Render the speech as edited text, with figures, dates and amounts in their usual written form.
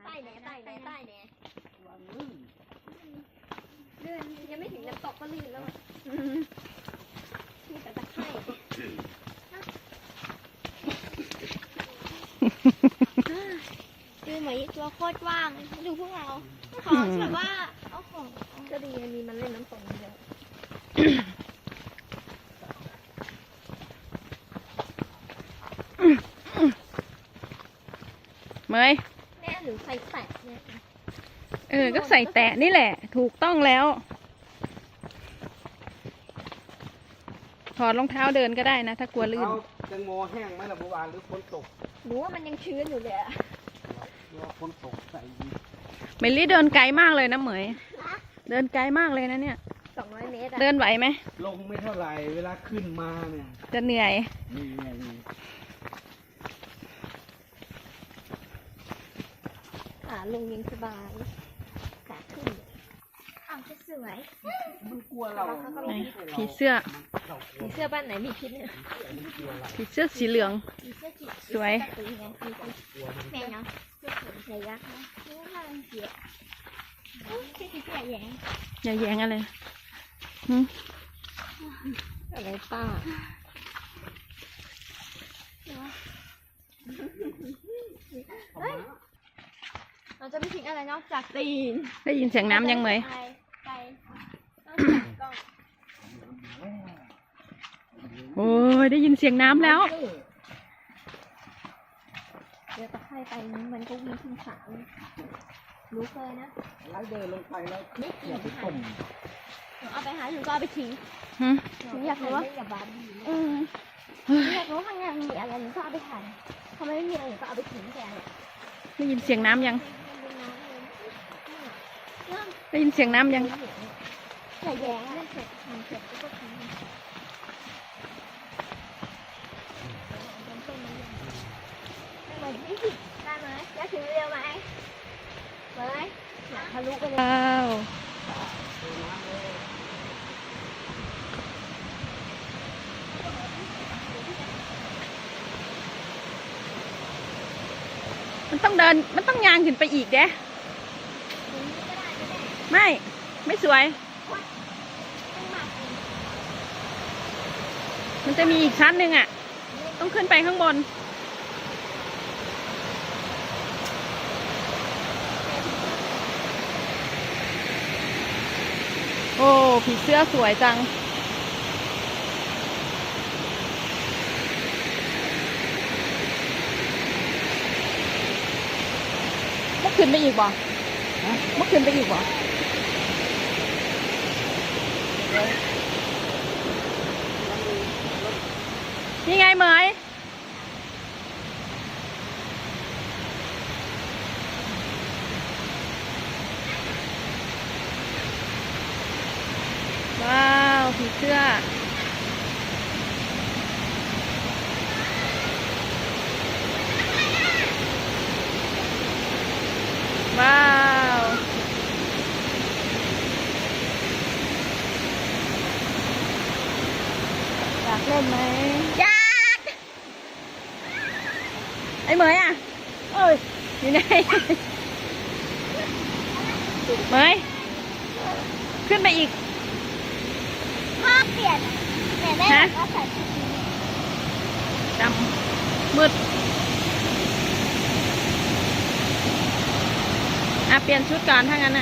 ใต้แหนลื่นยังไม่ถึงน้ำตกก็ลื่นแล้วมีแต่ตะไคร่คือเหมือนตัวโคตรว่างดูพวกเราของแบบว่าเอาของก็ดีมีมันเล่นน้ำตกเยอะเมยแม่หรือใส่แตะเนี่ยก็ใส่แตะนี่แหละถูกต้องแล้วถอดรองเท้าเดินก็ได้นะถ้ากลัวลื่นแตงโมแห้งไหมล่ะเมื่อวานหรือฝนตกรู้ว่ามันยังชื้นอยู่เลยอะรอฝนตกใส่เมลี่เดินไกลมากเลยนะเหมยเดินไกลมากเลยนะเนี่ย200 เมตรอะเดินไหวไหมลงไม่เท่าไหร่เวลาขึ้นมาเนี่ยจะเหนื่อยนี่ขาลงยังสบายขาขึ้นอ้าวจะสวย มันกลัวเรา ผีเสื้อ ผีเสื้อบ้านไหนมีพิษเนี่ย ผีเสื้อสีเหลือง ผีเสื้อจิ๋ว สวยแม่เนาะเสื้อสวยใส่ยักษ์นะนี่ว่ามันเสียผีเสื้อแยงอย่าแย้งอะไรอะไรป้าเราจะไม่ทิ้งอะไรนอกจากตีนได้ยินเสียงน้ำยังเหมยโอ้ยได้ยินเสียงน้ำแล้วเดี๋ยวตะไคร่ไปนี้มันก็วิ่งขึ้นเขารู้เคยนะแล้วเดินลงไปแล้วไม่เกี่ยวไปตุ่มเอาไปหาถึงก็เอาไปทิ้งอยากรู้ว่าอยากรู้ข้างในมีอะไรหนูก็เอาไปถ่ายทำไมไม่มีอะไรหนูก็เอาไปทิ้งแทนได้ยินเสียงน้ำยังได้ยินเสียงน้ำยังอย่าแย้งนะเสร็จทำเสร็จก็ทิ้งได้ไหมจะถึงเร็วไหมอยากทะลุไปเลยมันต้องเดินมันต้องยางขึ้นไปอีกเด้ไม่สวยมันจะมีอีกชั้นหนึ่งอ่ะต้องขึ้นไปข้างบนโอ้ผีเสื้อสวยจังมุกขึ้นไปอีกบ่มุกขึ้นไปอีกบ่นี่ไงเหมยว้าวผีเสื้อว้าวอยากเล่นไหมอยากไอ้เหมยอ่ะเอ้ยอยู่ไหนเหมยขึ้นไปอีกภาพเปลี่ยนได้ก็ใส่ชุดนี้ดำมืดเปลี่ยนชุดก่อนถ้างั้นอ่ะ